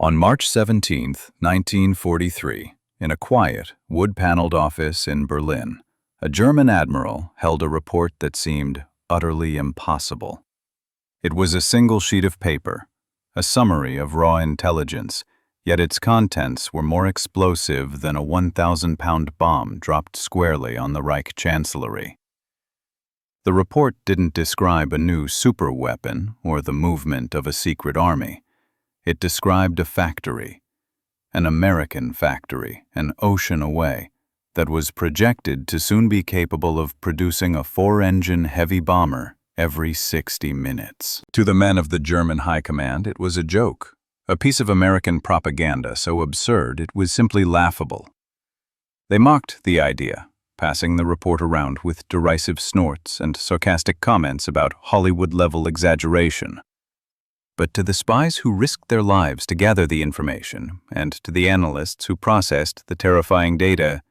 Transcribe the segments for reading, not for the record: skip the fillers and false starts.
On March 17, 1943, in a quiet, wood-paneled office in Berlin, a German admiral held a report that seemed utterly impossible. It was a single sheet of paper, a summary of raw intelligence, yet its contents were more explosive than a 1,000-pound bomb dropped squarely on the Reich Chancellery. The report didn't describe a new superweapon or the movement of a secret army. It described a factory, an American factory, an ocean away, that was projected to soon be capable of producing a 4-engine heavy bomber every 60 minutes. To the men of the German High Command, it was a joke, a piece of American propaganda so absurd it was simply laughable. They mocked the idea, passing the report around with derisive snorts and sarcastic comments about Hollywood-level exaggeration. But to the spies who risked their lives to gather the information, and to the analysts who processed the terrifying data,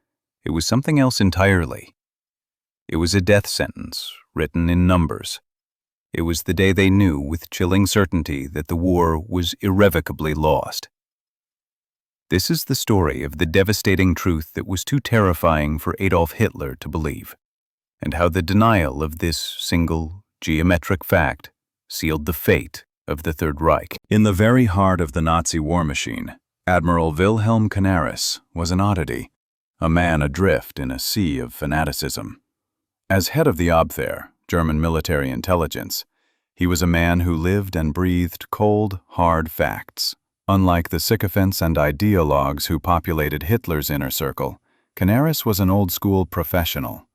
it was something else entirely. It was a death sentence, written in numbers. It was the day they knew with chilling certainty that the war was irrevocably lost. This is the story of the devastating truth that was too terrifying for Adolf Hitler to believe, and how the denial of this single, geometric fact sealed the fate of the Third Reich. In the very heart of the Nazi war machine, Admiral Wilhelm Canaris was an oddity, a man adrift in a sea of fanaticism. As head of the Abwehr, German military intelligence, he was a man who lived and breathed cold, hard facts. Unlike the sycophants and ideologues who populated Hitler's inner circle, Canaris was an old-school professional.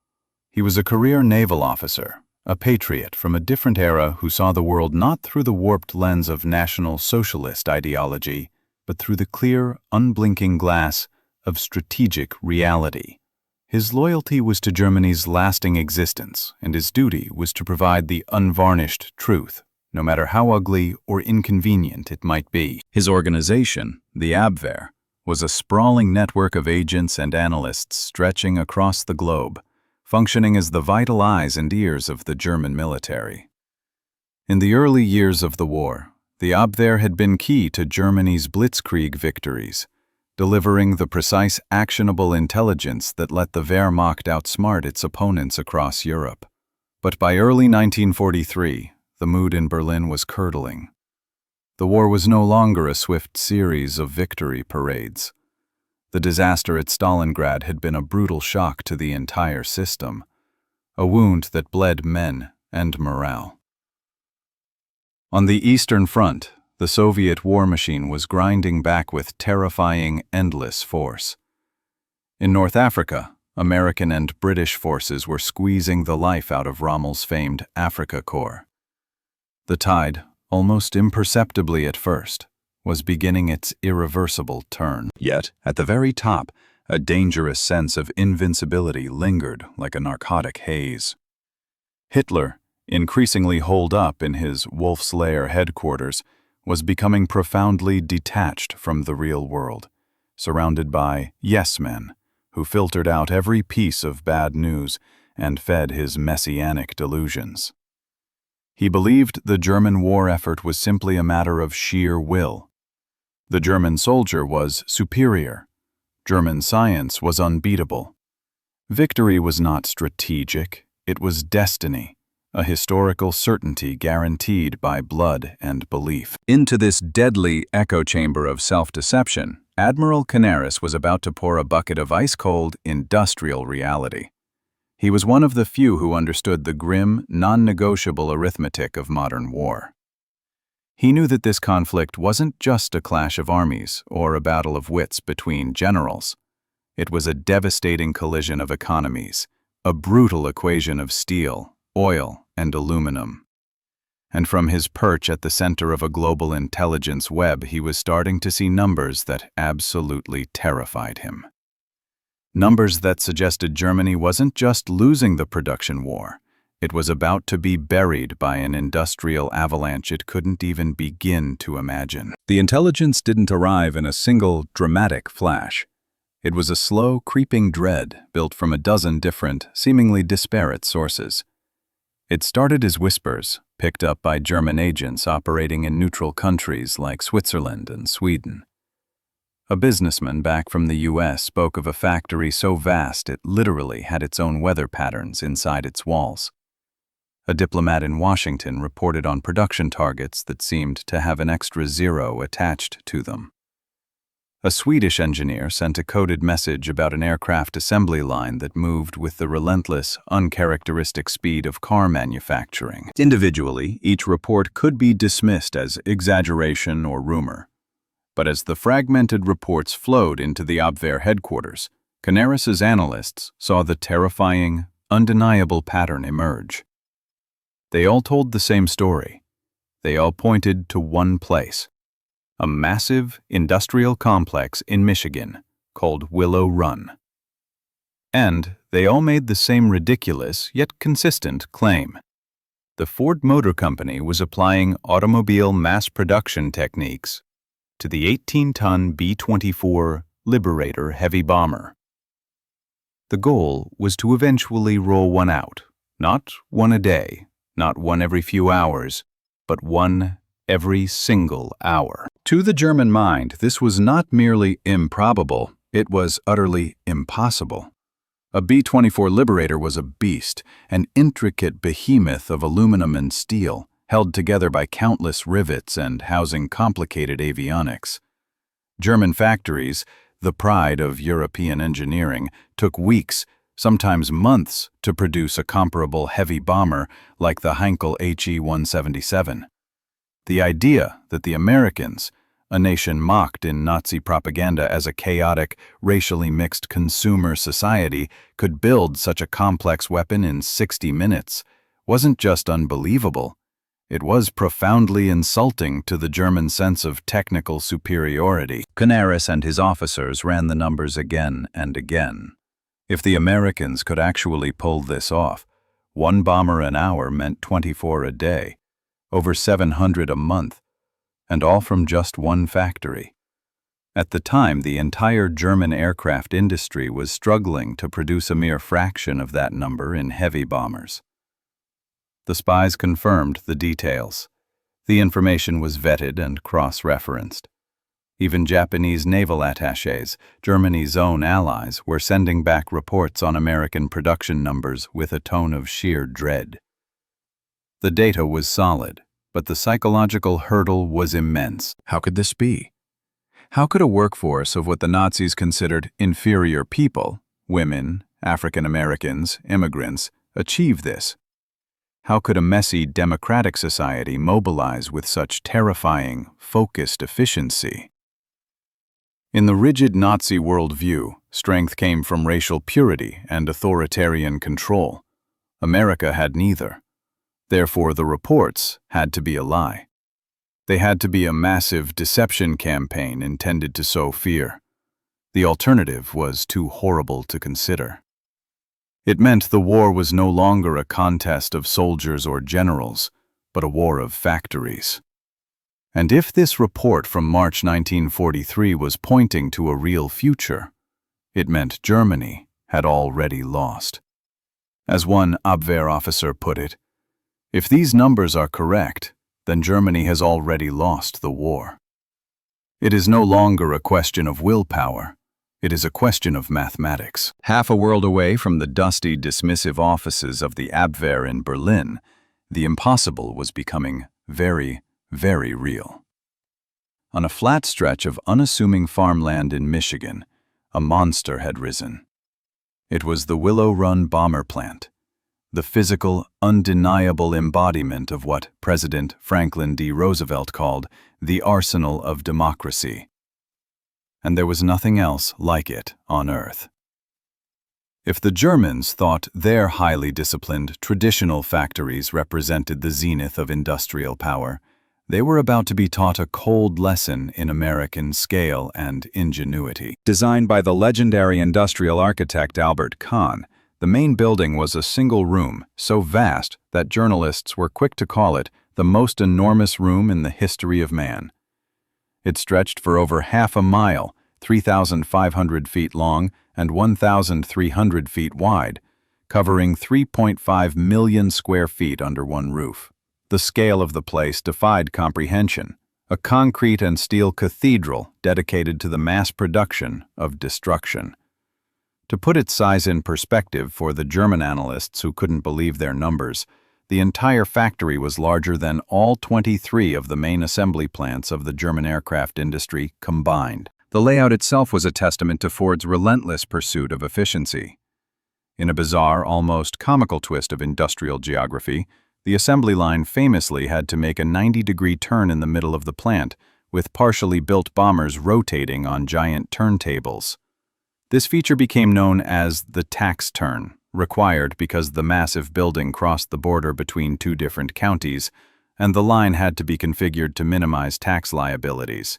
He was a career naval officer, a patriot from a different era who saw the world not through the warped lens of National Socialist ideology, but through the clear, unblinking glass of strategic reality. His loyalty was to Germany's lasting existence, and his duty was to provide the unvarnished truth, no matter how ugly or inconvenient it might be. His organization, the Abwehr, was a sprawling network of agents and analysts stretching across the globe, functioning as the vital eyes and ears of the German military. In the early years of the war, the Abwehr had been key to Germany's blitzkrieg victories, delivering the precise, actionable intelligence that let the Wehrmacht outsmart its opponents across Europe. But by early 1943, the mood in Berlin was curdling. The war was no longer a swift series of victory parades. The disaster at Stalingrad had been a brutal shock to the entire system, a wound that bled men and morale. On the Eastern Front, the Soviet war machine was grinding back with terrifying, endless force. In North Africa, American and British forces were squeezing the life out of Rommel's famed Afrika Korps. The tide, almost imperceptibly at first, was beginning its irreversible turn. Yet, at the very top, a dangerous sense of invincibility lingered like a narcotic haze. Hitler, increasingly holed up in his Wolf's Lair headquarters, was becoming profoundly detached from the real world, surrounded by yes-men who filtered out every piece of bad news and fed his messianic delusions. He believed the German war effort was simply a matter of sheer will. The German soldier was superior. German science was unbeatable. Victory was not strategic, it was destiny, a historical certainty guaranteed by blood and belief. Into this deadly echo chamber of self-deception, Admiral Canaris was about to pour a bucket of ice-cold, industrial reality. He was one of the few who understood the grim, non-negotiable arithmetic of modern war. He knew that this conflict wasn't just a clash of armies or a battle of wits between generals. It was a devastating collision of economies, a brutal equation of steel, oil, and aluminum. And from his perch at the center of a global intelligence web, he was starting to see numbers that absolutely terrified him. Numbers that suggested Germany wasn't just losing the production war. It was about to be buried by an industrial avalanche it couldn't even begin to imagine. The intelligence didn't arrive in a single, dramatic flash. It was a slow, creeping dread built from a dozen different, seemingly disparate sources. It started as whispers, picked up by German agents operating in neutral countries like Switzerland and Sweden. A businessman back from the US spoke of a factory so vast it literally had its own weather patterns inside its walls. A diplomat in Washington reported on production targets that seemed to have an extra zero attached to them. A Swedish engineer sent a coded message about an aircraft assembly line that moved with the relentless, uncharacteristic speed of car manufacturing. Individually, each report could be dismissed as exaggeration or rumor. But as the fragmented reports flowed into the Abwehr headquarters, Canaris's analysts saw the terrifying, undeniable pattern emerge. They all told the same story. They all pointed to one place: a massive industrial complex in Michigan called Willow Run. And they all made the same ridiculous yet consistent claim. The Ford Motor Company was applying automobile mass production techniques to the 18-ton B-24 Liberator heavy bomber. The goal was to eventually roll one out, not one a day, not one every few hours, but one every single hour. To the German mind, this was not merely improbable, it was utterly impossible. A B-24 Liberator was a beast, an intricate behemoth of aluminum and steel, held together by countless rivets and housing complicated avionics. German factories, the pride of European engineering, took weeks, sometimes months, to produce a comparable heavy bomber like the Heinkel HE-177. The idea that the Americans, a nation mocked in Nazi propaganda as a chaotic, racially mixed consumer society, could build such a complex weapon in 60 minutes wasn't just unbelievable. It was profoundly insulting to the German sense of technical superiority. Canaris and his officers ran the numbers again and again. If the Americans could actually pull this off, one bomber an hour meant 24 a day, over 700 a month, and all from just one factory. At the time, the entire German aircraft industry was struggling to produce a mere fraction of that number in heavy bombers. The spies confirmed the details. The information was vetted and cross-referenced. Even Japanese naval attachés, Germany's own allies, were sending back reports on American production numbers with a tone of sheer dread. The data was solid, but the psychological hurdle was immense. How could this be? How could a workforce of what the Nazis considered inferior people, women, African Americans, immigrants, achieve this? How could a messy democratic society mobilize with such terrifying, focused efficiency? In the rigid Nazi worldview, strength came from racial purity and authoritarian control. America had neither. Therefore, the reports had to be a lie. They had to be a massive deception campaign intended to sow fear. The alternative was too horrible to consider. It meant the war was no longer a contest of soldiers or generals, but a war of factories. And if this report from March 1943 was pointing to a real future, it meant Germany had already lost. As one Abwehr officer put it, if these numbers are correct, then Germany has already lost the war. It is no longer a question of willpower. It is a question of mathematics. Half a world away from the dusty, dismissive offices of the Abwehr in Berlin, the impossible was becoming very, very real. On a flat stretch of unassuming farmland in Michigan, a monster had risen. It was the Willow Run bomber plant, the physical, undeniable embodiment of what President Franklin D. Roosevelt called the arsenal of democracy. And there was nothing else like it on Earth. If the Germans thought their highly disciplined, traditional factories represented the zenith of industrial power, they were about to be taught a cold lesson in American scale and ingenuity. Designed by the legendary industrial architect Albert Kahn, the main building was a single room, so vast that journalists were quick to call it the most enormous room in the history of man. It stretched for over half a mile, 3,500 feet long and 1,300 feet wide, covering 3.5 million square feet under one roof. The scale of the place defied comprehension, a concrete and steel cathedral dedicated to the mass production of destruction. To put its size in perspective for the German analysts who couldn't believe their numbers, the entire factory was larger than all 23 of the main assembly plants of the German aircraft industry combined. The layout itself was a testament to Ford's relentless pursuit of efficiency. In a bizarre, almost comical twist of industrial geography, the assembly line famously had to make a 90-degree turn in the middle of the plant, with partially built bombers rotating on giant turntables. This feature became known as the tax turn, required because the massive building crossed the border between two different counties, and the line had to be configured to minimize tax liabilities.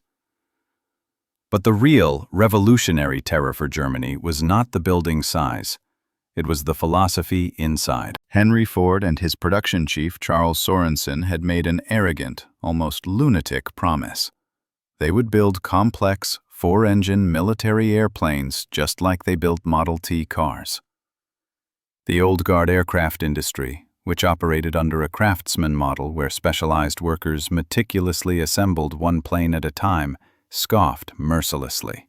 But the real, revolutionary terror for Germany was not the building's size. It was the philosophy inside. Henry Ford and his production chief, Charles Sorensen, had made an arrogant, almost lunatic promise. They would build complex, four-engine military airplanes just like they built Model T cars. The old guard aircraft industry, which operated under a craftsman model where specialized workers meticulously assembled one plane at a time, scoffed mercilessly.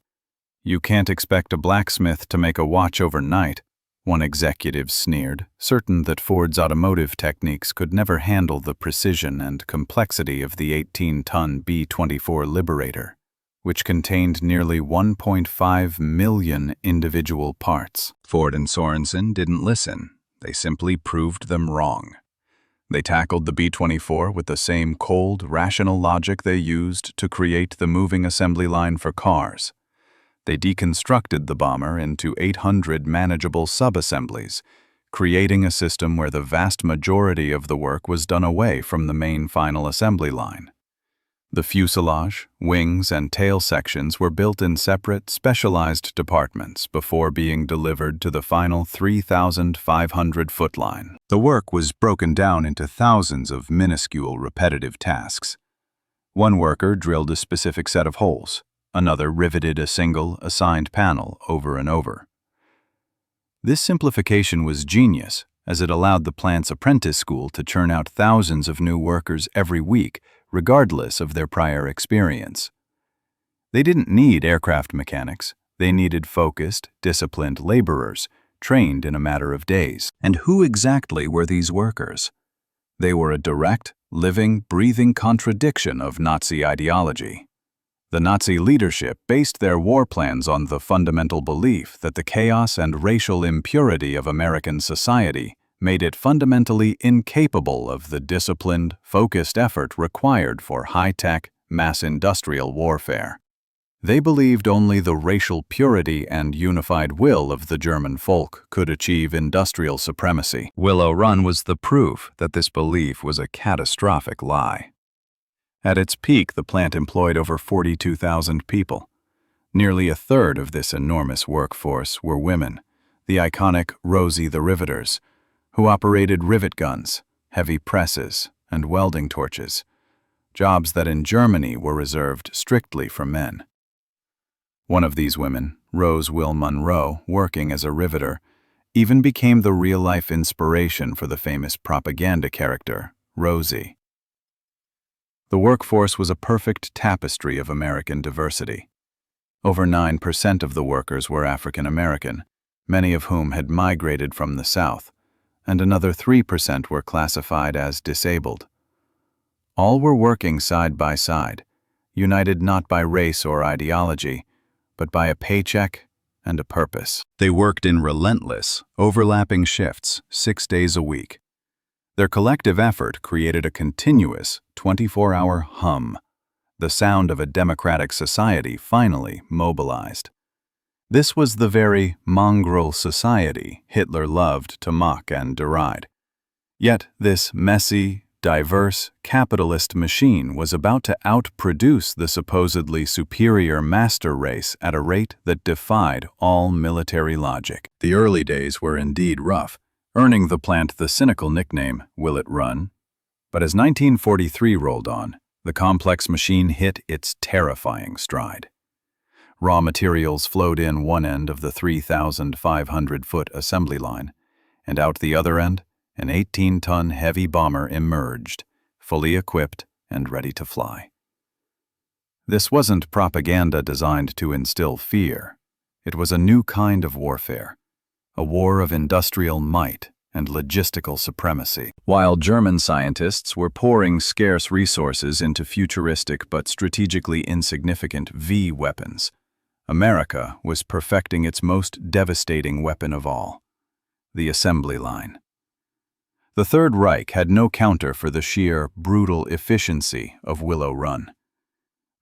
"You can't expect a blacksmith to make a watch overnight," one executive sneered, certain that Ford's automotive techniques could never handle the precision and complexity of the 18-ton B-24 Liberator, which contained nearly 1.5 million individual parts. Ford and Sorensen didn't listen. They simply proved them wrong. They tackled the B-24 with the same cold, rational logic they used to create the moving assembly line for cars. They deconstructed the bomber into 800 manageable sub-assemblies, creating a system where the vast majority of the work was done away from the main final assembly line. The fuselage, wings, and tail sections were built in separate, specialized departments before being delivered to the final 3,500-foot line. The work was broken down into thousands of minuscule, repetitive tasks. One worker drilled a specific set of holes. Another riveted a single, assigned panel over and over. This simplification was genius, as it allowed the plant's apprentice school to churn out thousands of new workers every week, regardless of their prior experience. They didn't need aircraft mechanics. They needed focused, disciplined laborers, trained in a matter of days. And who exactly were these workers? They were a direct, living, breathing contradiction of Nazi ideology. The Nazi leadership based their war plans on the fundamental belief that the chaos and racial impurity of American society made it fundamentally incapable of the disciplined, focused effort required for high-tech, mass industrial warfare. They believed only the racial purity and unified will of the German folk could achieve industrial supremacy. Willow Run was the proof that this belief was a catastrophic lie. At its peak, the plant employed over 42,000 people. Nearly a third of this enormous workforce were women, the iconic Rosie the Riveters, who operated rivet guns, heavy presses, and welding torches, jobs that in Germany were reserved strictly for men. One of these women, Rose Will Munro, working as a riveter, even became the real-life inspiration for the famous propaganda character, Rosie. The workforce was a perfect tapestry of American diversity. Over 9% of the workers were African American, many of whom had migrated from the South, and another 3% were classified as disabled. All were working side by side, united not by race or ideology, but by a paycheck and a purpose. They worked in relentless, overlapping shifts 6 days a week. Their collective effort created a continuous, 24-hour hum, the sound of a democratic society finally mobilized. This was the very mongrel society Hitler loved to mock and deride. Yet this messy, diverse, capitalist machine was about to outproduce the supposedly superior master race at a rate that defied all military logic. The early days were indeed rough, earning the plant the cynical nickname Willow Run. But as 1943 rolled on, the complex machine hit its terrifying stride. Raw materials flowed in one end of the 3,500-foot assembly line, and out the other end, an 18-ton heavy bomber emerged, fully equipped and ready to fly. This wasn't propaganda designed to instill fear. It was a new kind of warfare, a war of industrial might and logistical supremacy. While German scientists were pouring scarce resources into futuristic but strategically insignificant V weapons, America was perfecting its most devastating weapon of all, the assembly line. The Third Reich had no counter for the sheer, brutal efficiency of Willow Run.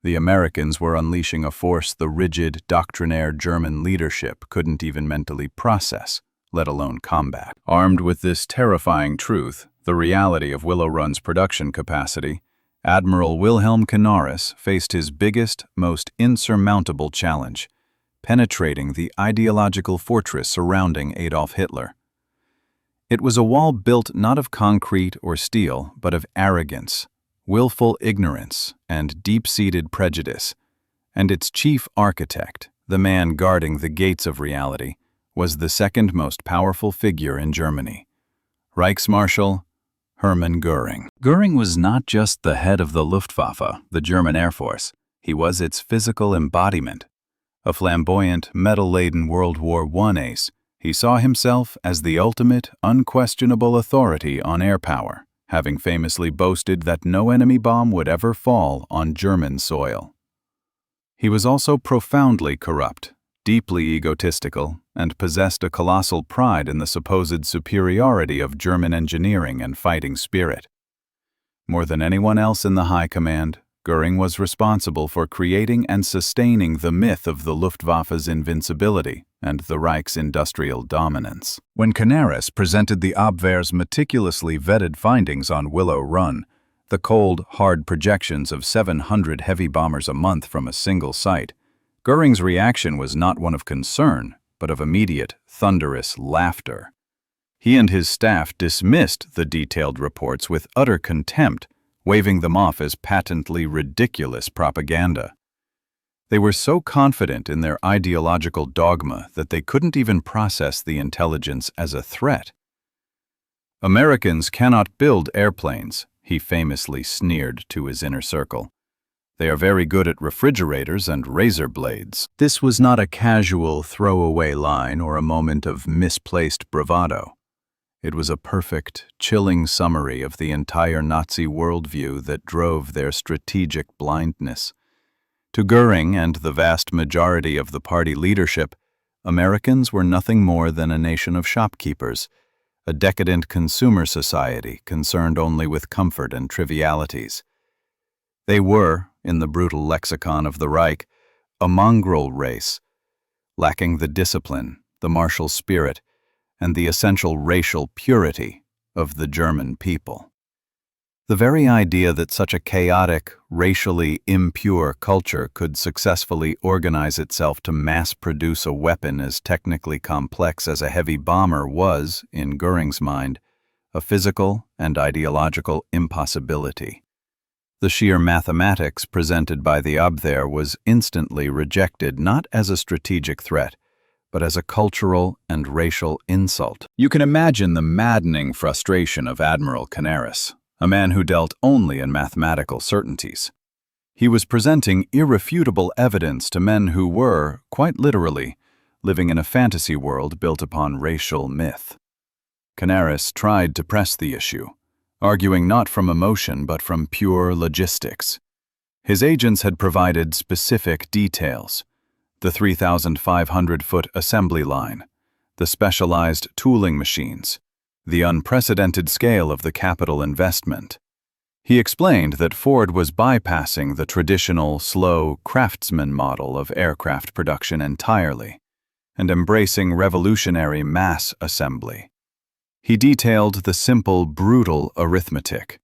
The Americans were unleashing a force the rigid, doctrinaire German leadership couldn't even mentally process, let alone combat. Armed with this terrifying truth, the reality of Willow Run's production capacity, Admiral Wilhelm Canaris faced his biggest, most insurmountable challenge, penetrating the ideological fortress surrounding Adolf Hitler. It was a wall built not of concrete or steel, but of arrogance, willful ignorance, and deep-seated prejudice, and its chief architect, the man guarding the gates of reality, was the second most powerful figure in Germany, Reichsmarschall Hermann Göring. Göring was not just the head of the Luftwaffe, the German Air Force. He was its physical embodiment. A flamboyant, medal-laden World War I ace, he saw himself as the ultimate, unquestionable authority on air power, having famously boasted that no enemy bomb would ever fall on German soil. He was also profoundly corrupt, deeply egotistical, and possessed a colossal pride in the supposed superiority of German engineering and fighting spirit. More than anyone else in the high command, Göring was responsible for creating and sustaining the myth of the Luftwaffe's invincibility and the Reich's industrial dominance. When Canaris presented the Abwehr's meticulously vetted findings on Willow Run, the cold, hard projections of 700 heavy bombers a month from a single site, Göring's reaction was not one of concern, but of immediate, thunderous laughter. He and his staff dismissed the detailed reports with utter contempt, waving them off as patently ridiculous propaganda. They were so confident in their ideological dogma that they couldn't even process the intelligence as a threat. "Americans cannot build airplanes," he famously sneered to his inner circle. "They are very good at refrigerators and razor blades." This was not a casual throwaway line or a moment of misplaced bravado. It was a perfect, chilling summary of the entire Nazi worldview that drove their strategic blindness. To Göring and the vast majority of the party leadership, Americans were nothing more than a nation of shopkeepers, a decadent consumer society concerned only with comfort and trivialities. They were, in the brutal lexicon of the Reich, a mongrel race, lacking the discipline, the martial spirit, and the essential racial purity of the German people. The very idea that such a chaotic, racially impure culture could successfully organize itself to mass-produce a weapon as technically complex as a heavy bomber was, in Göring's mind, a physical and ideological impossibility. The sheer mathematics presented by the Abwehr was instantly rejected not as a strategic threat, but as a cultural and racial insult. You can imagine the maddening frustration of Admiral Canaris, a man who dealt only in mathematical certainties. He was presenting irrefutable evidence to men who were, quite literally, living in a fantasy world built upon racial myth. Canaris tried to press the issue, arguing not from emotion but from pure logistics. His agents had provided specific details: the 3,500-foot assembly line, the specialized tooling machines, the unprecedented scale of the capital investment. He explained that Ford was bypassing the traditional, slow craftsman model of aircraft production entirely and embracing revolutionary mass assembly. He detailed the simple, brutal arithmetic.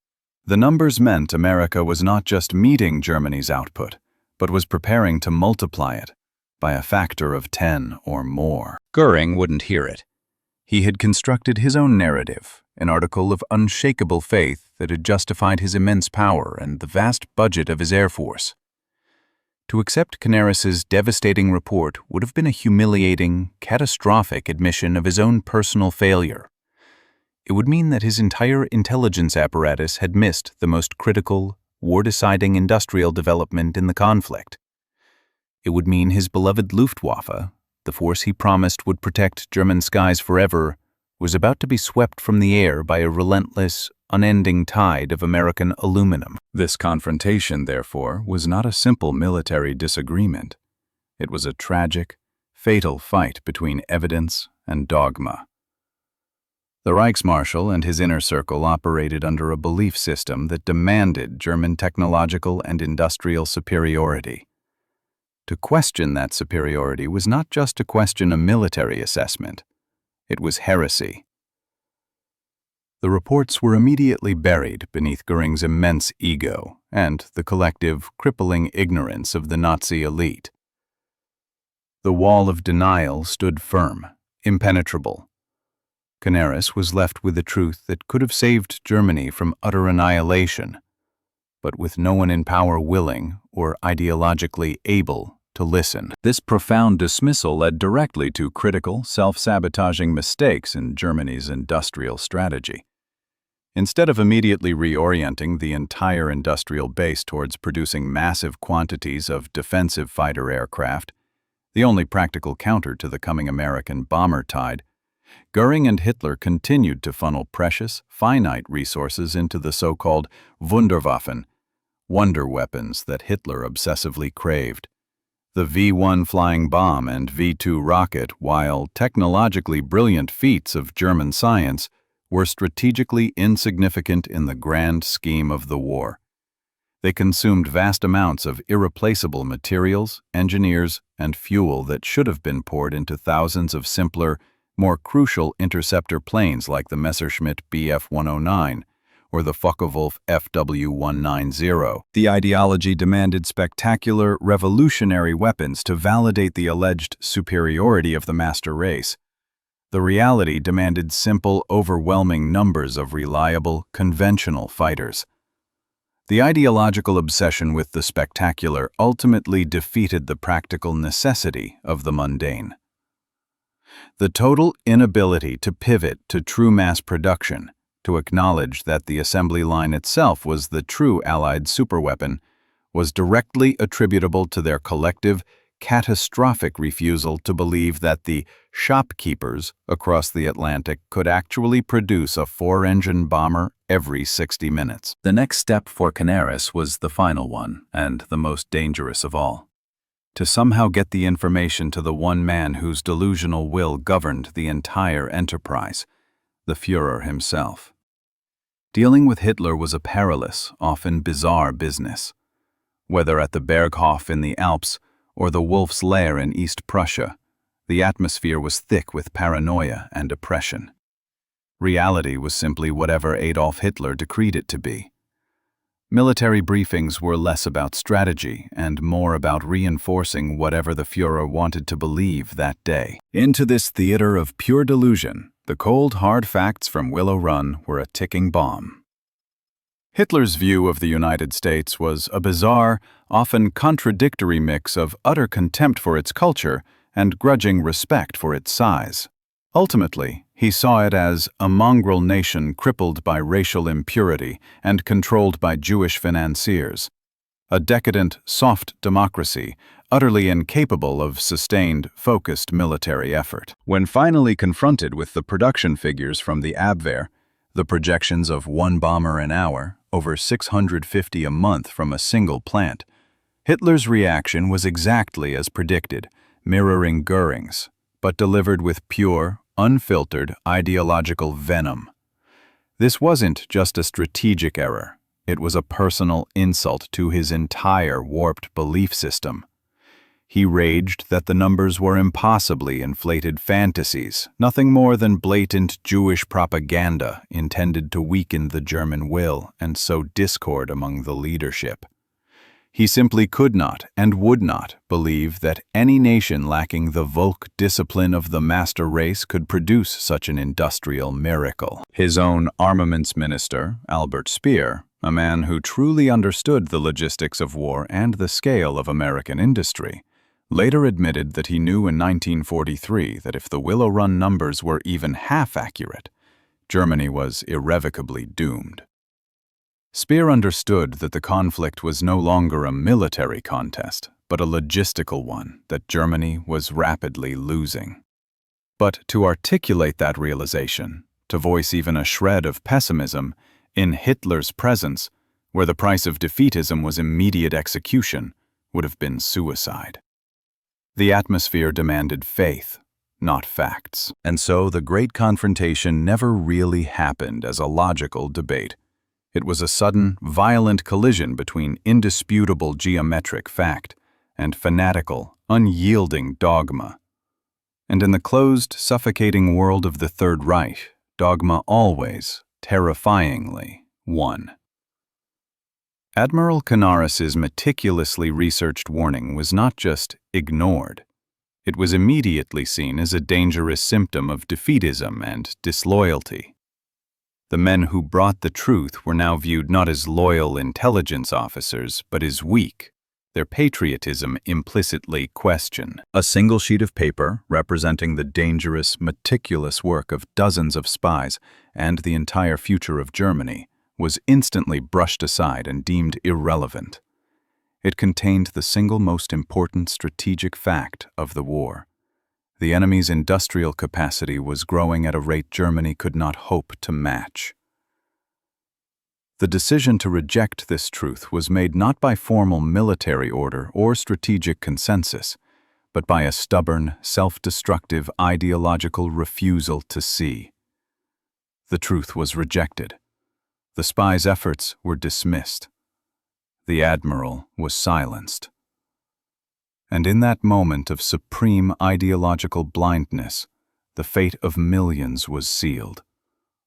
The numbers meant America was not just meeting Germany's output, but was preparing to multiply it by a factor of 10 or more. Göring wouldn't hear it. He had constructed his own narrative, an article of unshakable faith that had justified his immense power and the vast budget of his Air Force. To accept Canaris's devastating report would have been a humiliating, catastrophic admission of his own personal failure. It would mean that his entire intelligence apparatus had missed the most critical, war-deciding industrial development in the conflict. It would mean his beloved Luftwaffe, the force he promised would protect German skies forever, was about to be swept from the air by a relentless, unending tide of American aluminum. This confrontation, therefore, was not a simple military disagreement. It was a tragic, fatal fight between evidence and dogma. The Reichsmarshal and his inner circle operated under a belief system that demanded German technological and industrial superiority. To question that superiority was not just to question a military assessment. It was heresy. The reports were immediately buried beneath Göring's immense ego and the collective, crippling ignorance of the Nazi elite. The wall of denial stood firm, impenetrable. Canaris was left with a truth that could have saved Germany from utter annihilation, but with no one in power willing or ideologically able to listen. This profound dismissal led directly to critical, self-sabotaging mistakes in Germany's industrial strategy. Instead of immediately reorienting the entire industrial base towards producing massive quantities of defensive fighter aircraft, the only practical counter to the coming American bomber tide, Göring and Hitler continued to funnel precious, finite resources into the so-called Wunderwaffen, wonder weapons that Hitler obsessively craved. The V-1 flying bomb and V-2 rocket, while technologically brilliant feats of German science, were strategically insignificant in the grand scheme of the war. They consumed vast amounts of irreplaceable materials, engineers, and fuel that should have been poured into thousands of simpler, more crucial interceptor planes like the Messerschmitt Bf-109 or the Focke-Wulf FW-190. The ideology demanded spectacular, revolutionary weapons to validate the alleged superiority of the master race. The reality demanded simple, overwhelming numbers of reliable, conventional fighters. The ideological obsession with the spectacular ultimately defeated the practical necessity of the mundane. The total inability to pivot to true mass production, to acknowledge that the assembly line itself was the true Allied superweapon, was directly attributable to their collective, catastrophic refusal to believe that the shopkeepers across the Atlantic could actually produce a 4-engine bomber every 60 minutes. The next step for Canaris was the final one, and the most dangerous of all. To somehow get the information to the one man whose delusional will governed the entire enterprise, the Führer himself. Dealing with Hitler was a perilous, often bizarre business. Whether at the Berghof in the Alps or the Wolf's Lair in East Prussia, the atmosphere was thick with paranoia and oppression. Reality was simply whatever Adolf Hitler decreed it to be. Military briefings were less about strategy and more about reinforcing whatever the Führer wanted to believe that day. Into this theater of pure delusion, the cold, hard facts from Willow Run were a ticking bomb. Hitler's view of the United States was a bizarre, often contradictory mix of utter contempt for its culture and grudging respect for its size. Ultimately, he saw it as a mongrel nation crippled by racial impurity and controlled by Jewish financiers, a decadent, soft democracy utterly incapable of sustained, focused military effort. When finally confronted with the production figures from the Abwehr, the projections of 1 bomber an hour, over 650 a month from a single plant, Hitler's reaction was exactly as predicted, mirroring Göring's, but delivered with pure, unfiltered ideological venom. This wasn't just a strategic error, it was a personal insult to his entire warped belief system. He raged that the numbers were impossibly inflated fantasies, nothing more than blatant Jewish propaganda intended to weaken the German will and sow discord among the leadership. He simply could not and would not believe that any nation lacking the Volk discipline of the master race could produce such an industrial miracle. His own armaments minister, Albert Speer, a man who truly understood the logistics of war and the scale of American industry, later admitted that he knew in 1943 that if the Willow Run numbers were even half accurate, Germany was irrevocably doomed. Speer understood that the conflict was no longer a military contest, but a logistical one that Germany was rapidly losing. But to articulate that realization, to voice even a shred of pessimism, in Hitler's presence, where the price of defeatism was immediate execution, would have been suicide. The atmosphere demanded faith, not facts. And so the great confrontation never really happened as a logical debate. It was a sudden, violent collision between indisputable geometric fact and fanatical, unyielding dogma. And in the closed, suffocating world of the Third Reich, dogma always, terrifyingly, won. Admiral Canaris's meticulously researched warning was not just ignored. It was immediately seen as a dangerous symptom of defeatism and disloyalty. The men who brought the truth were now viewed not as loyal intelligence officers, but as weak, their patriotism implicitly questioned. A single sheet of paper representing the dangerous, meticulous work of dozens of spies and the entire future of Germany was instantly brushed aside and deemed irrelevant. It contained the single most important strategic fact of the war. The enemy's industrial capacity was growing at a rate Germany could not hope to match. The decision to reject this truth was made not by formal military order or strategic consensus, but by a stubborn, self-destructive ideological refusal to see. The truth was rejected. The spies' efforts were dismissed. The admiral was silenced. And in that moment of supreme ideological blindness, the fate of millions was sealed,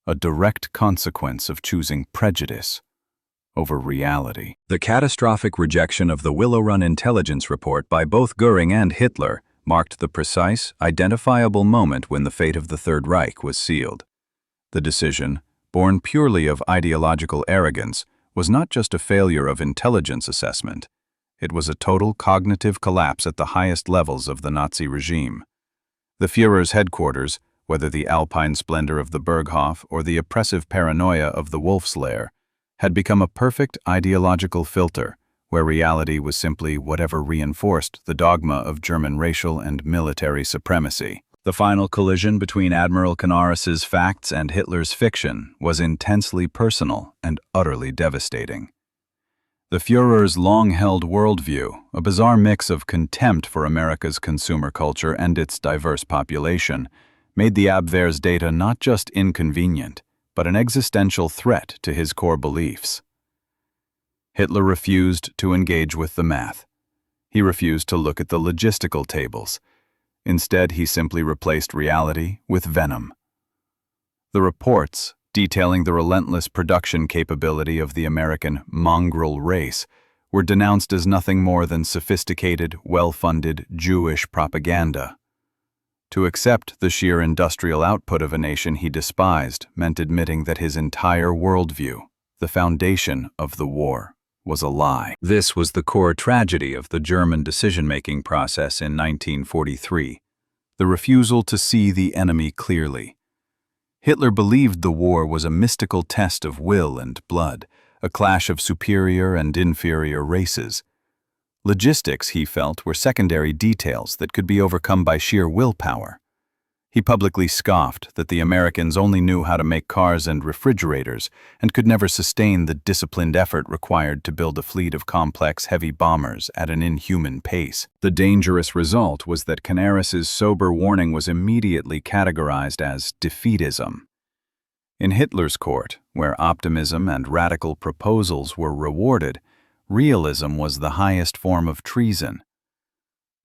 a direct consequence of choosing prejudice over reality. The catastrophic rejection of the Willow Run intelligence report by both Göring and Hitler marked the precise, identifiable moment when the fate of the Third Reich was sealed. The decision, born purely of ideological arrogance, was not just a failure of intelligence assessment. It was a total cognitive collapse at the highest levels of the Nazi regime. The Führer's headquarters, whether the alpine splendor of the Berghof or the oppressive paranoia of the Wolf's Lair, had become a perfect ideological filter, where reality was simply whatever reinforced the dogma of German racial and military supremacy. The final collision between Admiral Canaris's facts and Hitler's fiction was intensely personal and utterly devastating. The Führer's long-held worldview, a bizarre mix of contempt for America's consumer culture and its diverse population, made the Abwehr's data not just inconvenient, but an existential threat to his core beliefs. Hitler refused to engage with the math. He refused to look at the logistical tables. Instead, he simply replaced reality with venom. The reports, detailing the relentless production capability of the American mongrel race, were denounced as nothing more than sophisticated, well-funded Jewish propaganda. To accept the sheer industrial output of a nation he despised meant admitting that his entire worldview, the foundation of the war, was a lie. This was the core tragedy of the German decision-making process in 1943, the refusal to see the enemy clearly. Hitler believed the war was a mystical test of will and blood, a clash of superior and inferior races. Logistics, he felt, were secondary details that could be overcome by sheer willpower. He publicly scoffed that the Americans only knew how to make cars and refrigerators and could never sustain the disciplined effort required to build a fleet of complex, heavy bombers at an inhuman pace. The dangerous result was that Canaris's sober warning was immediately categorized as defeatism. In Hitler's court, where optimism and radical proposals were rewarded, realism was the highest form of treason.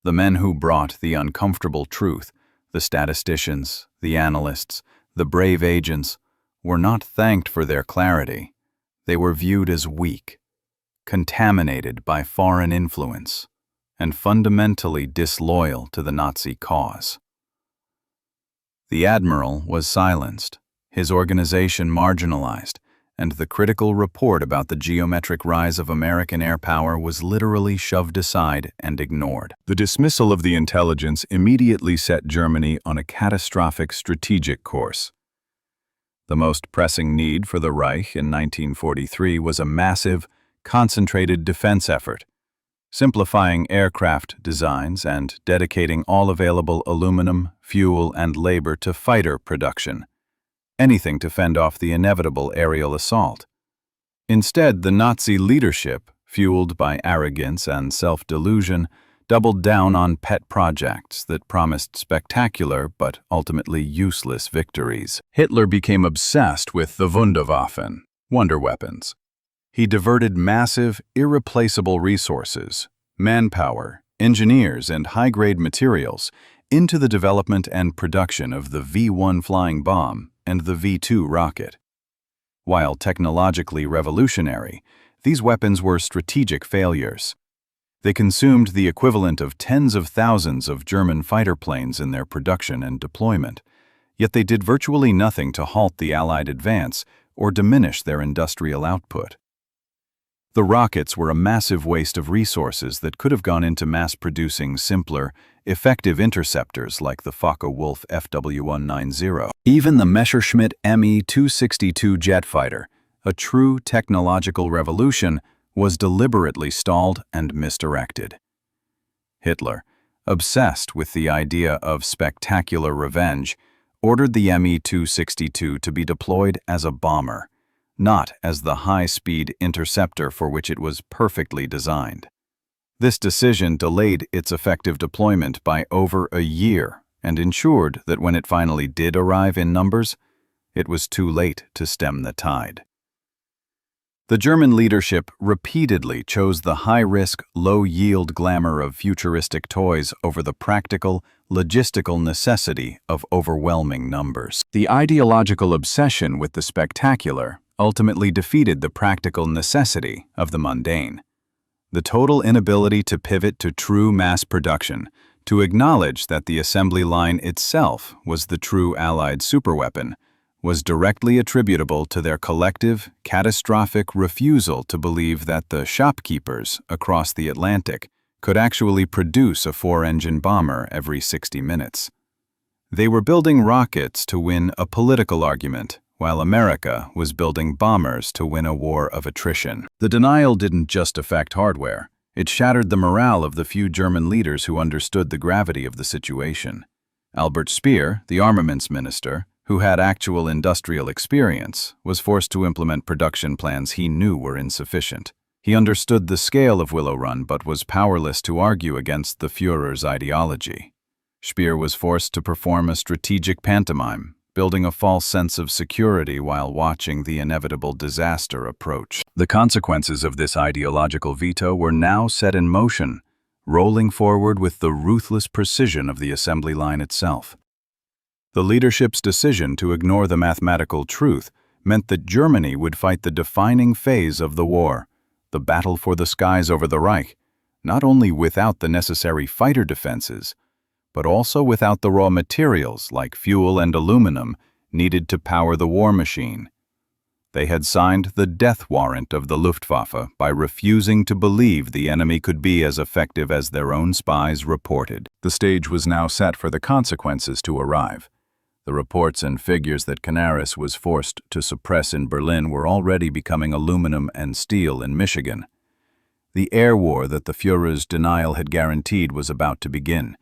The men who brought the uncomfortable truth, the statisticians, the analysts, the brave agents, were not thanked for their clarity. They were viewed as weak, contaminated by foreign influence, and fundamentally disloyal to the Nazi cause. The admiral was silenced, his organization marginalized, and the critical report about the geometric rise of American air power was literally shoved aside and ignored. The dismissal of the intelligence immediately set Germany on a catastrophic strategic course. The most pressing need for the Reich in 1943 was a massive, concentrated defense effort, simplifying aircraft designs and dedicating all available aluminum, fuel, and labor to fighter production, anything to fend off the inevitable aerial assault. Instead, the Nazi leadership, fueled by arrogance and self-delusion, doubled down on pet projects that promised spectacular but ultimately useless victories. Hitler became obsessed with the Wunderwaffen, wonder weapons. He diverted massive, irreplaceable resources, manpower, engineers, and high-grade materials into the development and production of the V-1 flying bomb and the V-2 rocket. While technologically revolutionary, these weapons were strategic failures. They consumed the equivalent of tens of thousands of German fighter planes in their production and deployment, yet they did virtually nothing to halt the Allied advance or diminish their industrial output. The rockets were a massive waste of resources that could have gone into mass-producing simpler, effective interceptors like the Focke-Wulf FW-190. Even the Messerschmitt Me-262 jet fighter, a true technological revolution, was deliberately stalled and misdirected. Hitler, obsessed with the idea of spectacular revenge, ordered the Me-262 to be deployed as a bomber, not as the high-speed interceptor for which it was perfectly designed. This decision delayed its effective deployment by over a year and ensured that when it finally did arrive in numbers, it was too late to stem the tide. The German leadership repeatedly chose the high-risk, low-yield glamour of futuristic toys over the practical, logistical necessity of overwhelming numbers. The ideological obsession with the spectacular ultimately defeated the practical necessity of the mundane. The total inability to pivot to true mass production, to acknowledge that the assembly line itself was the true Allied superweapon, was directly attributable to their collective, catastrophic refusal to believe that the shopkeepers across the Atlantic could actually produce a four-engine bomber every 60 minutes. They were building rockets to win a political argument, while America was building bombers to win a war of attrition. The denial didn't just affect hardware. It shattered the morale of the few German leaders who understood the gravity of the situation. Albert Speer, the armaments minister, who had actual industrial experience, was forced to implement production plans he knew were insufficient. He understood the scale of Willow Run but was powerless to argue against the Führer's ideology. Speer was forced to perform a strategic pantomime, building a false sense of security while watching the inevitable disaster approach. The consequences of this ideological veto were now set in motion, rolling forward with the ruthless precision of the assembly line itself. The leadership's decision to ignore the mathematical truth meant that Germany would fight the defining phase of the war, the battle for the skies over the Reich, not only without the necessary fighter defenses, but also without the raw materials like fuel and aluminum needed to power the war machine. They had signed the death warrant of the Luftwaffe by refusing to believe the enemy could be as effective as their own spies reported. The stage was now set for the consequences to arrive. The reports and figures that Canaris was forced to suppress in Berlin were already becoming aluminum and steel in Michigan. The air war that the Führer's denial had guaranteed was about to begin,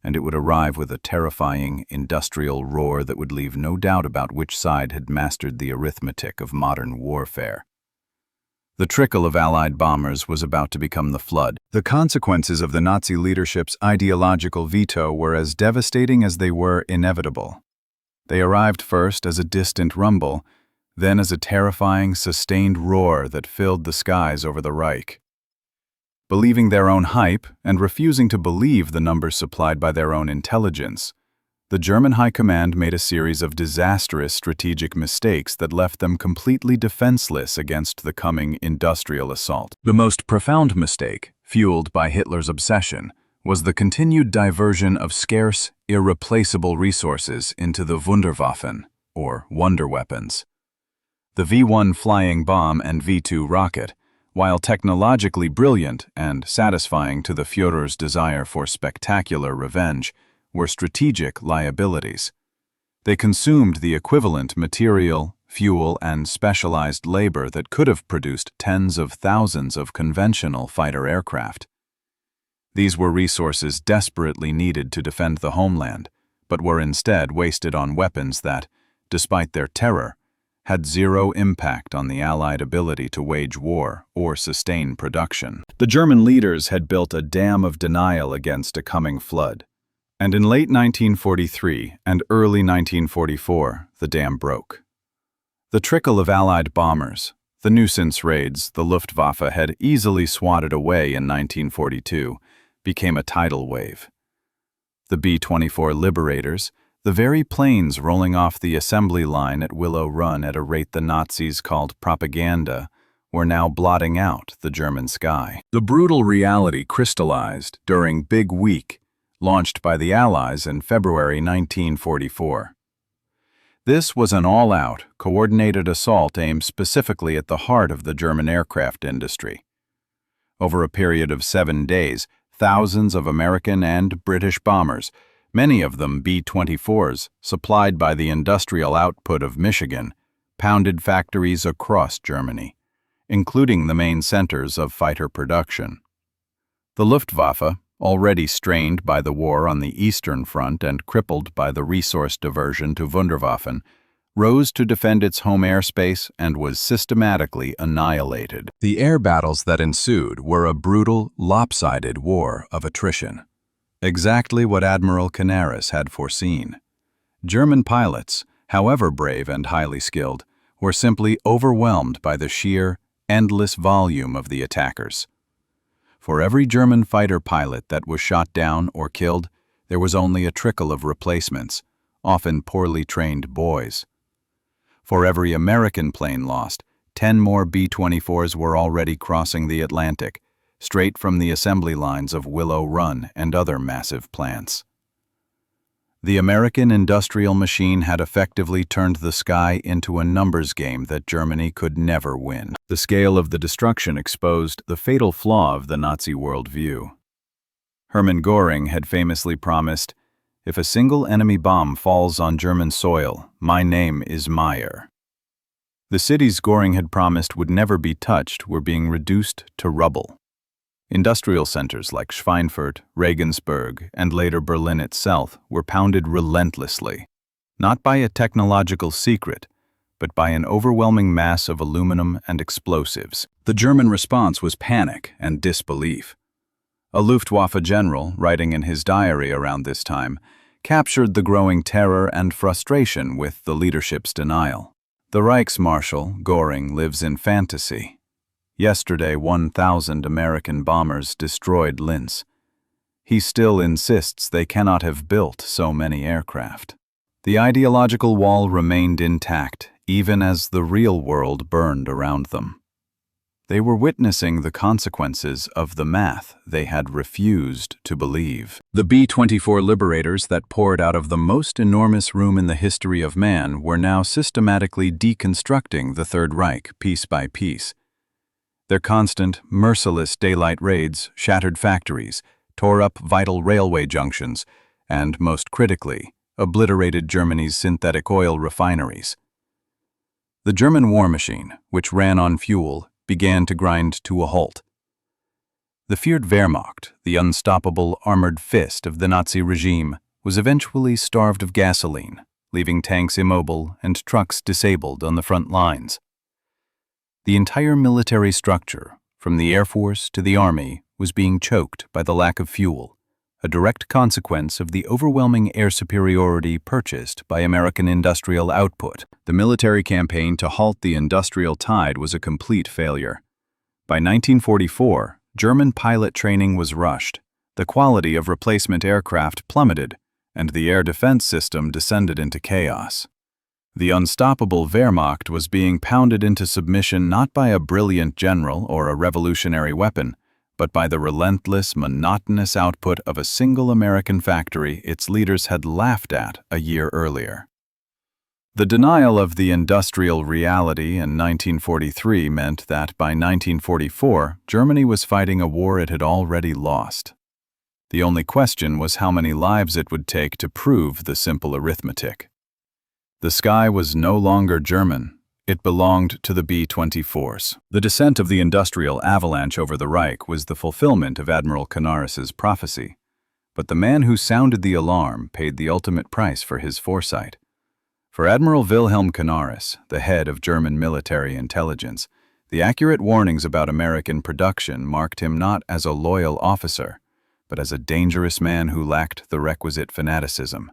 and it would arrive with a terrifying industrial roar that would leave no doubt about which side had mastered the arithmetic of modern warfare. The trickle of Allied bombers was about to become the flood. The consequences of the Nazi leadership's ideological veto were as devastating as they were inevitable. They arrived first as a distant rumble, then as a terrifying, sustained roar that filled the skies over the Reich. Believing their own hype and refusing to believe the numbers supplied by their own intelligence, the German High Command made a series of disastrous strategic mistakes that left them completely defenseless against the coming industrial assault. The most profound mistake, fueled by Hitler's obsession, was the continued diversion of scarce, irreplaceable resources into the Wunderwaffen, or wonder weapons. The V-1 flying bomb and V-2 rocket, while technologically brilliant and satisfying to the Führer's desire for spectacular revenge, were strategic liabilities. They consumed the equivalent material, fuel, and specialized labor that could have produced tens of thousands of conventional fighter aircraft. These were resources desperately needed to defend the homeland, but were instead wasted on weapons that, despite their terror, had zero impact on the Allied ability to wage war or sustain production. The German leaders had built a dam of denial against a coming flood, and in late 1943 and early 1944, the dam broke. The trickle of Allied bombers, the nuisance raids the Luftwaffe had easily swatted away in 1942, became a tidal wave. The B-24 Liberators, the very planes rolling off the assembly line at Willow Run at a rate the Nazis called propaganda, were now blotting out the German sky. The brutal reality crystallized during Big Week, launched by the Allies in February 1944. This was an all-out, coordinated assault aimed specifically at the heart of the German aircraft industry. Over a period of 7 days, thousands of American and British bombers, many of them B-24s, supplied by the industrial output of Michigan, pounded factories across Germany, including the main centers of fighter production. The Luftwaffe, already strained by the war on the Eastern Front and crippled by the resource diversion to Wunderwaffen, rose to defend its home airspace and was systematically annihilated. The air battles that ensued were a brutal, lopsided war of attrition. Exactly what Admiral Canaris had foreseen. German pilots, however brave and highly skilled, were simply overwhelmed by the sheer, endless volume of the attackers. For every German fighter pilot that was shot down or killed, there was only a trickle of replacements, often poorly trained boys. For every American plane lost, 10 more B-24s were already crossing the Atlantic, straight from the assembly lines of Willow Run and other massive plants. The American industrial machine had effectively turned the sky into a numbers game that Germany could never win. The scale of the destruction exposed the fatal flaw of the Nazi worldview. Hermann Göring had famously promised, "If a single enemy bomb falls on German soil, my name is Meyer." The cities Göring had promised would never be touched were being reduced to rubble. Industrial centers like Schweinfurt, Regensburg, and later Berlin itself were pounded relentlessly, not by a technological secret, but by an overwhelming mass of aluminum and explosives. The German response was panic and disbelief. A Luftwaffe general, writing in his diary around this time, captured the growing terror and frustration with the leadership's denial. The Reichsmarschall, Göring, lives in fantasy. Yesterday, 1,000 American bombers destroyed Linz. He still insists they cannot have built so many aircraft. The ideological wall remained intact, even as the real world burned around them. They were witnessing the consequences of the math they had refused to believe. The B-24 Liberators that poured out of the most enormous room in the history of man were now systematically deconstructing the Third Reich piece by piece. Their constant, merciless daylight raids shattered factories, tore up vital railway junctions, and, most critically, obliterated Germany's synthetic oil refineries. The German war machine, which ran on fuel, began to grind to a halt. The feared Wehrmacht, the unstoppable armored fist of the Nazi regime, was eventually starved of gasoline, leaving tanks immobile and trucks disabled on the front lines. The entire military structure, from the Air Force to the Army, was being choked by the lack of fuel, a direct consequence of the overwhelming air superiority purchased by American industrial output. The military campaign to halt the industrial tide was a complete failure. By 1944, German pilot training was rushed, the quality of replacement aircraft plummeted, and the air defense system descended into chaos. The unstoppable Wehrmacht was being pounded into submission not by a brilliant general or a revolutionary weapon, but by the relentless, monotonous output of a single American factory its leaders had laughed at a year earlier. The denial of the industrial reality in 1943 meant that by 1944, Germany was fighting a war it had already lost. The only question was how many lives it would take to prove the simple arithmetic. The sky was no longer German. It belonged to the B-24s. The descent of the industrial avalanche over the Reich was the fulfillment of Admiral Canaris's prophecy. But the man who sounded the alarm paid the ultimate price for his foresight. For Admiral Wilhelm Canaris, the head of German military intelligence, the accurate warnings about American production marked him not as a loyal officer, but as a dangerous man who lacked the requisite fanaticism.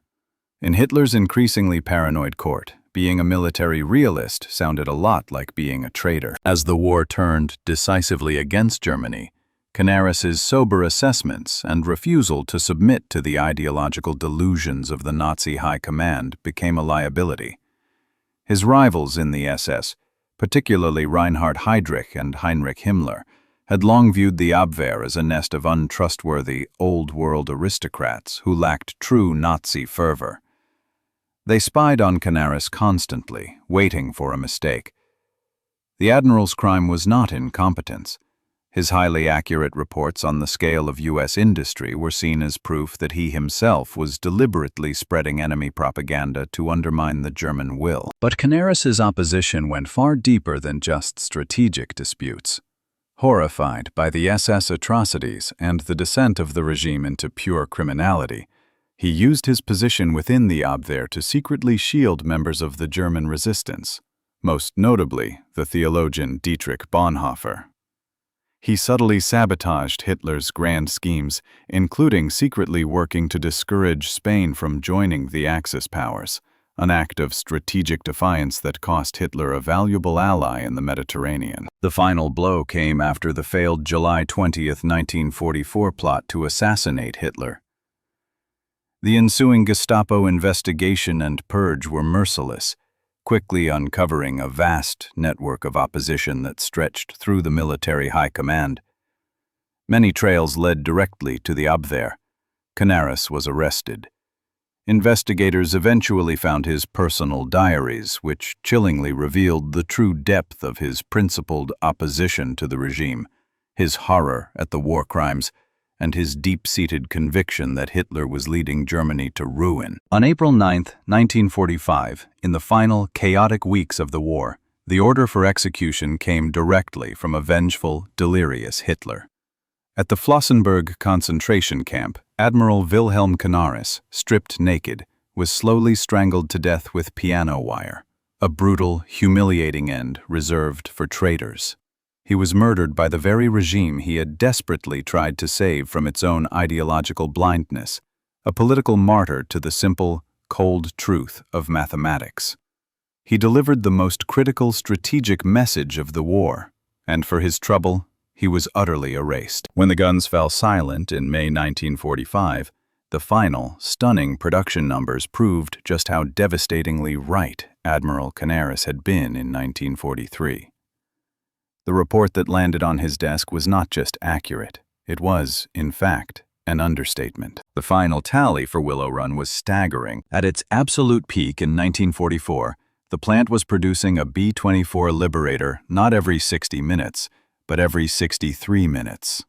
In Hitler's increasingly paranoid court, being a military realist sounded a lot like being a traitor. As the war turned decisively against Germany, Canaris's sober assessments and refusal to submit to the ideological delusions of the Nazi high command became a liability. His rivals in the SS, particularly Reinhard Heydrich and Heinrich Himmler, had long viewed the Abwehr as a nest of untrustworthy, old-world aristocrats who lacked true Nazi fervor. They spied on Canaris constantly, waiting for a mistake. The Admiral's crime was not incompetence. His highly accurate reports on the scale of U.S. industry were seen as proof that he himself was deliberately spreading enemy propaganda to undermine the German will. But Canaris's opposition went far deeper than just strategic disputes. Horrified by the SS atrocities and the descent of the regime into pure criminality, he used his position within the Abwehr to secretly shield members of the German resistance, most notably the theologian Dietrich Bonhoeffer. He subtly sabotaged Hitler's grand schemes, including secretly working to discourage Spain from joining the Axis powers, an act of strategic defiance that cost Hitler a valuable ally in the Mediterranean. The final blow came after the failed July 20, 1944 plot to assassinate Hitler. The ensuing Gestapo investigation and purge were merciless, quickly uncovering a vast network of opposition that stretched through the military high command. Many trails led directly to the Abwehr. Canaris was arrested. Investigators eventually found his personal diaries, which chillingly revealed the true depth of his principled opposition to the regime, his horror at the war crimes, and his deep-seated conviction that Hitler was leading Germany to ruin. On April 9, 1945, in the final chaotic weeks of the war, the order for execution came directly from a vengeful, delirious Hitler. At the Flossenburg concentration camp, Admiral Wilhelm Canaris, stripped naked, was slowly strangled to death with piano wire, a brutal, humiliating end reserved for traitors. He was murdered by the very regime he had desperately tried to save from its own ideological blindness, a political martyr to the simple, cold truth of mathematics. He delivered the most critical strategic message of the war, and for his trouble, he was utterly erased. When the guns fell silent in May 1945, the final, stunning production numbers proved just how devastatingly right Admiral Canaris had been in 1943. The report that landed on his desk was not just accurate, it was, in fact, an understatement. The final tally for Willow Run was staggering. At its absolute peak in 1944, the plant was producing a B-24 Liberator not every 60 minutes, but every 63 minutes.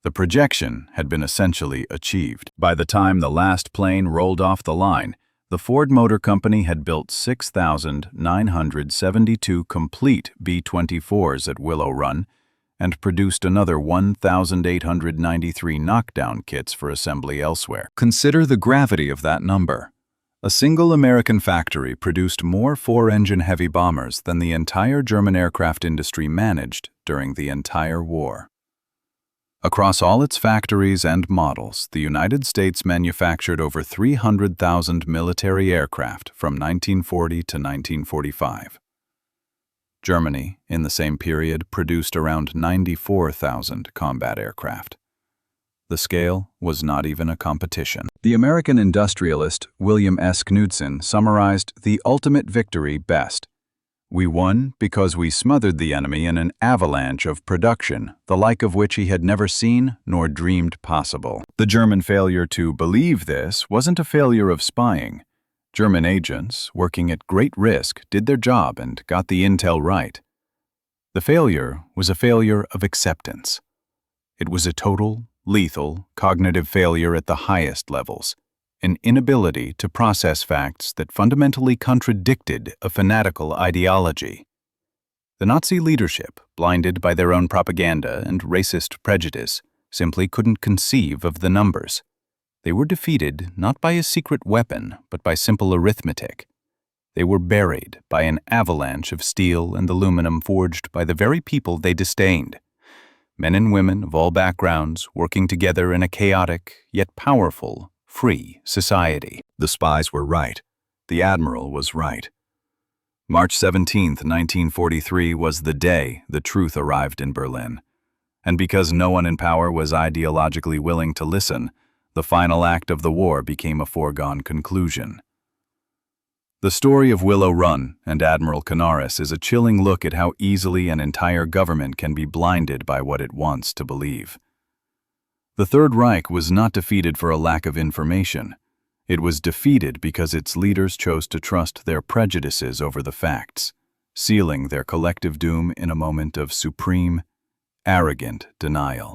The projection had been essentially achieved. By the time the last plane rolled off the line, the Ford Motor Company had built 6,972 complete B-24s at Willow Run and produced another 1,893 knockdown kits for assembly elsewhere. Consider the gravity of that number. A single American factory produced more four-engine heavy bombers than the entire German aircraft industry managed during the entire war. Across all its factories and models, the United States manufactured over 300,000 military aircraft from 1940 to 1945. Germany, in the same period, produced around 94,000 combat aircraft. The scale was not even a competition. The American industrialist William S. Knudsen summarized the ultimate victory best. "We won because we smothered the enemy in an avalanche of production, the like of which he had never seen nor dreamed possible." The German failure to believe this wasn't a failure of spying. German agents, working at great risk, did their job and got the intel right. The failure was a failure of acceptance. It was a total, lethal, cognitive failure at the highest levels, an inability to process facts that fundamentally contradicted a fanatical ideology. The Nazi leadership, blinded by their own propaganda and racist prejudice, simply couldn't conceive of the numbers. They were defeated not by a secret weapon, but by simple arithmetic. They were buried by an avalanche of steel and aluminum forged by the very people they disdained. Men and women of all backgrounds working together in a chaotic, yet powerful, free society. The spies were right. The admiral was right. March 17, 1943 was the day the truth arrived in Berlin. And because no one in power was ideologically willing to listen, the final act of the war became a foregone conclusion. The story of Willow Run and Admiral Canaris is a chilling look at how easily an entire government can be blinded by what it wants to believe. The Third Reich was not defeated for a lack of information. It was defeated because its leaders chose to trust their prejudices over the facts, sealing their collective doom in a moment of supreme, arrogant denial.